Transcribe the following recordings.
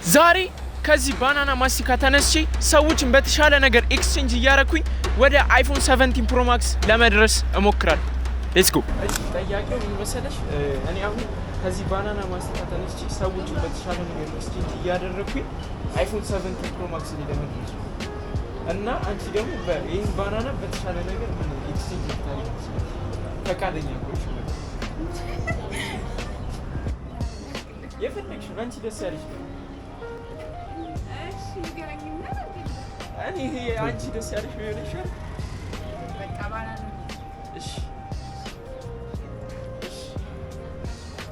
ዛሬ ከዚህ ባናና ማስቲካ ተነስቼ ሰዎችን በተሻለ ነገር ኤክስቼንጅ እያረኩኝ ወደ አይፎን 17 ፕሮ ማክስ ለመድረስ እሞክራለሁ። ሌትስ ጎ። እሺ ጥያቄው ምን መሰለሽ? እኔ አሁን ከዚህ ባናና ማስቲካ ተነስቼ ሰዎችን በተሻለ ነገር ኤክስቼንጅ እያደረኩኝ አይፎን 17 ፕሮ ማክስ ላይ ለመድረስ እና አንቺ ደግሞ ይሄን ባናና በተሻለ ነገር ምን ኤክስቼንጅ ታደርጊ ፈቃደኛ ነሽ? የፈለግሽ አንቺ ደስ ያለሽ እኔ አንቺ ደስ ያለሽ ነው ይልሻል። በቃ ባናና እሺ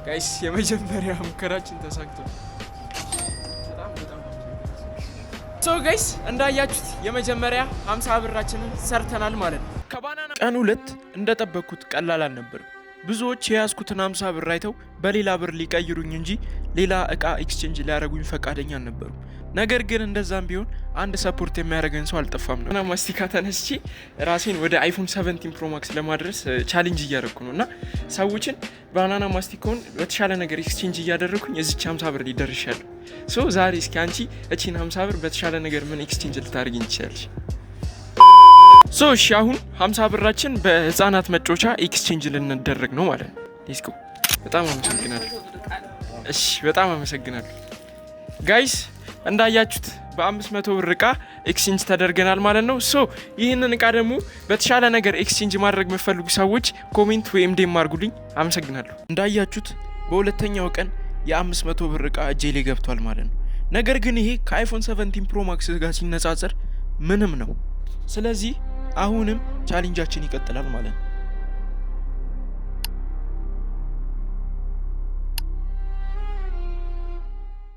ጋይስ የመጀመሪያ ሙከራችን ተሳክቷል። ሶ ጋይስ እንዳያችሁት የመጀመሪያ 50 ብራችንን ሰርተናል ማለት ነው። ከባናና ቀን 2 እንደጠበቅኩት ቀላል አልነበረም። ብዙዎች የያዝኩትን 50 ብር አይተው በሌላ ብር ሊቀይሩኝ እንጂ ሌላ እቃ ኤክስቼንጅ ሊያደርጉኝ ፈቃደኛ አልነበሩም። ነገር ግን እንደዛም ቢሆን አንድ ሰፖርት የሚያደርገን ሰው አልጠፋም ነው። እና ማስቲካ ተነስቼ ራሴን ወደ አይፎን 17 ፕሮ ማክስ ለማድረስ ቻሌንጅ እያደረኩ ነው እና ሰዎችን ባናና ማስቲካውን በተሻለ ነገር ኤክስቼንጅ እያደረኩኝ እዚች 50 ብር ሊደርሻለሁ። ሶ ዛሬ እስኪ አንቺ እቺን 50 ብር በተሻለ ነገር ምን ኤክስቼንጅ ልታደርጊኝ ትችላለሽ? ሶ እሺ አሁን 50 ብራችን በህፃናት መጫወቻ ኤክስቼንጅ ልንደረግ ነው ማለት ነው። ሌትስ ጎ። በጣም አመሰግናለሁ። እሺ በጣም አመሰግናለሁ ጋይስ። እንዳያችሁት በ500 ብር እቃ ኤክስቼንጅ ተደርገናል ማለት ነው። ሶ ይህንን እቃ ደግሞ በተሻለ ነገር ኤክስቼንጅ ማድረግ የምትፈልጉ ሰዎች ኮሜንት ወይም ዴም አድርጉልኝ። አመሰግናለሁ። እንዳያችሁት በሁለተኛው ቀን የ500 ብር እቃ እጄ ላይ ገብቷል ማለት ነው። ነገር ግን ይሄ ከአይፎን 17 ፕሮ ማክስ ጋር ሲነጻጸር ምንም ነው። ስለዚህ አሁንም ቻሌንጃችን ይቀጥላል ማለት ነው።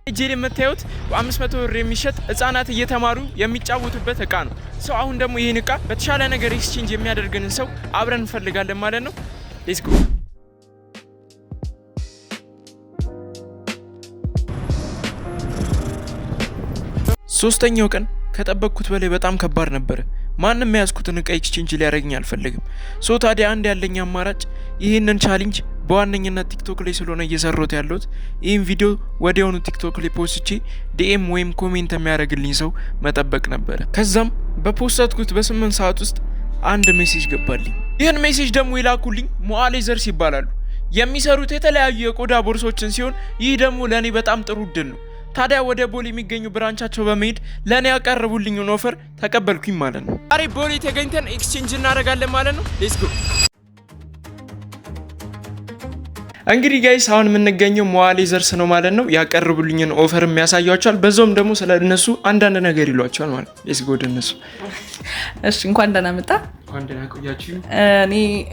እጄ ላይ የምታዩት በ500 ብር የሚሸጥ ህፃናት እየተማሩ የሚጫወቱበት እቃ ነው። ሰው አሁን ደግሞ ይህን እቃ በተሻለ ነገር ኤክስቼንጅ የሚያደርገንን ሰው አብረን እንፈልጋለን ማለት ነው። ሌትስ ጎ። ሶስተኛው ቀን ከጠበቅኩት በላይ በጣም ከባድ ነበረ። ማንም የያዝኩትን እቃ ኤክስቼንጅ ሊያደርግኝ አልፈለግም። ሶ ታዲያ አንድ ያለኝ አማራጭ ይህንን ቻሌንጅ በዋነኝነት ቲክቶክ ላይ ስለሆነ እየሰሩት ያለሁት ይህን ቪዲዮ ወዲያውኑ ቲክቶክ ላይ ፖስቼ ዲኤም ወይም ኮሜንት የሚያደርግልኝ ሰው መጠበቅ ነበረ። ከዛም በፖስትኩት በ8 ሰዓት ውስጥ አንድ ሜሴጅ ገባልኝ። ይህን ሜሴጅ ደግሞ ይላኩልኝ ሞአሌዘርስ ይባላሉ። የሚሰሩት የተለያዩ የቆዳ ቦርሶችን ሲሆን ይህ ደግሞ ለእኔ በጣም ጥሩ እድል ነው። ታዲያ ወደ ቦሌ የሚገኙ ብራንቻቸው በመሄድ ለእኔ ያቀረቡልኝን ኦፈር ተቀበልኩኝ ማለት ነው። ዛሬ ቦሌ ተገኝተን ኤክስቼንጅ እናደርጋለን ማለት ነው። ሌትስ ጎ። እንግዲህ ጋይስ አሁን የምንገኘው ሞአሌዘርስ ነው ማለት ነው። ያቀርቡልኝን ኦፈር የሚያሳያቸዋል፣ በዛውም ደግሞ ስለ እነሱ አንዳንድ ነገር ይሏቸዋል ማለት ነው። ሌትስ ጎ ወደ እነሱ። እሺ እንኳን ደህና መጣ። እንኳን ደህና ቆያችሁ።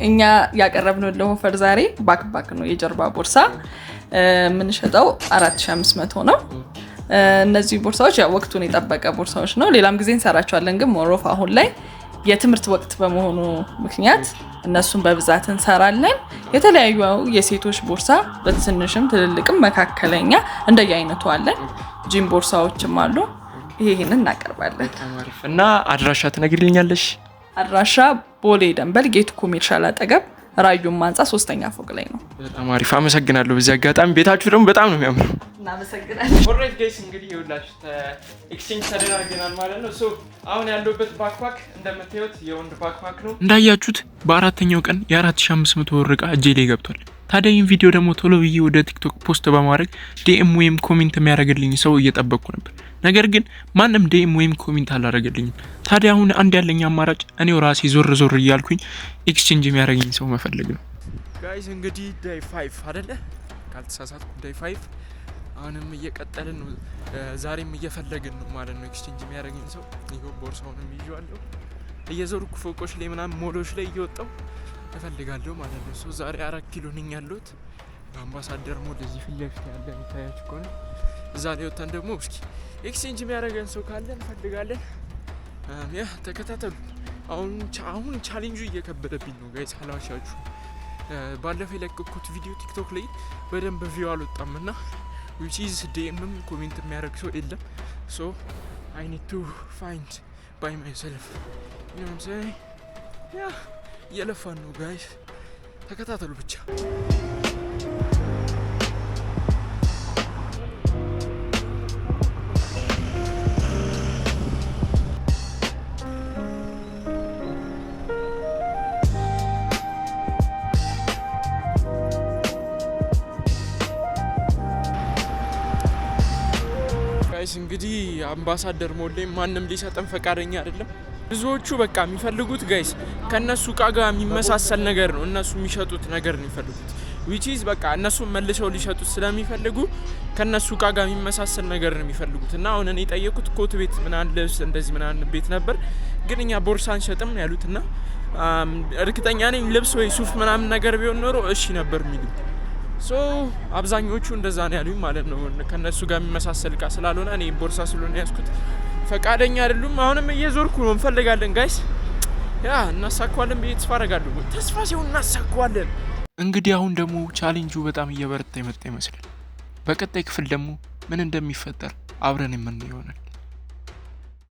እኛ ያቀረብነው ኦፈር ዛሬ ባክ ነው፣ የጀርባ ቦርሳ የምንሸጠው 4500 ነው። እነዚህ ቦርሳዎች ያው ወቅቱን የጠበቀ ቦርሳዎች ነው። ሌላም ጊዜ እንሰራቸዋለን፣ ግን ሞሮፍ አሁን ላይ የትምህርት ወቅት በመሆኑ ምክንያት እነሱን በብዛት እንሰራለን። የተለያዩ የሴቶች ቦርሳ በትንሽም ትልልቅም መካከለኛ እንደየአይነቱ አለን። ጂም ቦርሳዎችም አሉ። ይሄንን እናቀርባለን። እና አድራሻ ትነግሪልኛለሽ? አድራሻ ቦሌ ደንበል ጌቱ ኮሜርሻል አጠገብ ራዩም ማንጻ 3ኛ ፎቅ ላይ ነው። በጣም አሪፍ አመሰግናለሁ። በዚህ አጋጣሚ ቤታችሁ ደግሞ በጣም ነው የሚያምረው። እናመሰግናለን። ኦልራይት ጋይስ እንግዲህ ይኸውላችሁ ኤክስቼንጅ ተደራርገናል ማለት ነው። ሶ አሁን ያለውበት ባክፓክ እንደምታዩት የወንድ ባክፓክ ነው። እንዳያችሁት በአራተኛው ቀን የ4500 ብር እቃ እጄ ላይ ገብቷል። ታዲያ ይህን ቪዲዮ ደግሞ ቶሎ ብዬ ወደ ቲክቶክ ፖስት በማድረግ ዲኤም ወይም ኮሜንት የሚያደርግልኝ ሰው እየጠበቅኩ ነበር። ነገር ግን ማንም ዲኤም ወይም ኮሜንት አላደረገልኝም። ታዲያ አሁን አንድ ያለኝ አማራጭ እኔው ራሴ ዞር እያልኩኝ ኤክስቼንጅ የሚያደርገኝ ሰው መፈለግ ነው። ጋይስ እንግዲህ ዴይ 5 አይደለ? ካልተሳሳትኩ ዴይ 5 አሁንም እየቀጠልን ነው። ዛሬም እየፈለግን ነው ማለት ነው ኤክስቼንጅ የሚያደርገኝ ሰው። ይሄው ቦርሳውንም ይዤዋለሁ። እየዞርኩ ፎቆች ላይ ምናምን ሞሎች ላይ እየወጣሁ እፈልጋለሁ ማለት ነው። ሶ ዛሬ 4 ኪሎ ነኝ ያለሁት። አምባሳደር ሞል እዚህ ፊት ለፊት ያለ ታያችሁ ከሆነ እዛ ላይ ወጣን። ደግሞ እስኪ ኤክስቼንጅ የሚያደርገን ሰው ካለ እንፈልጋለን። ያ ተከታተሉ። አሁን ቻሌንጁ እየከበደብኝ ነው ጋይስ፣ አላዋሻችሁ። ባለፈው የለቀኩት ቪዲዮ ቲክቶክ ላይ በደንብ ቪው አልወጣምና which is ዲኤምም ኮሜንት የሚያደርግ ሰው የለም። so I need to find by myself, you know what I'm saying? yeah እየለፋን ነው ጋይስ፣ ተከታተሉ ብቻ። ጋይስ እንግዲህ አምባሳደር ሞዴም ማንም ሊሰጠን ፈቃደኛ አይደለም። ብዙዎቹ በቃ የሚፈልጉት ጋይስ ከነሱ እቃ ጋር የሚመሳሰል ነገር ነው፣ እነሱ የሚሸጡት ነገር ነው የሚፈልጉት። which is በቃ እነሱ መልሰው ሊሸጡት ስለሚፈልጉ ከነሱ እቃ ጋር የሚመሳሰል ነገር ነው የሚፈልጉት። እና አሁን እኔ ጠየቁት ኮት ቤት ምናምን ልብስ እንደዚህ ምናምን ቤት ነበር፣ ግን እኛ ቦርሳ አንሸጥም ነው ያሉትና እርግጠኛ ነኝ ልብስ ወይ ሱፍ ምናምን ነገር ቢሆን ኖሮ እሺ ነበር የሚሉት። ሶ አብዛኞቹ እንደዛ ነው ያሉኝ ማለት ነው። ከነሱ ጋር የሚመሳሰል እቃ ስላልሆነ እኔ ቦርሳ ስለሆነ ያዝኩት ፈቃደኛ አይደሉም። አሁንም እየዞርኩ ነው። እንፈልጋለን ጋይስ፣ ያ እናሳካዋለን ብዬ ተስፋ አደርጋለሁ። ተስፋ ሲሆን እናሳካዋለን። እንግዲህ አሁን ደግሞ ቻሌንጁ በጣም እየበረታ የመጣ ይመስላል። በቀጣይ ክፍል ደግሞ ምን እንደሚፈጠር አብረን የምናየው ይሆናል።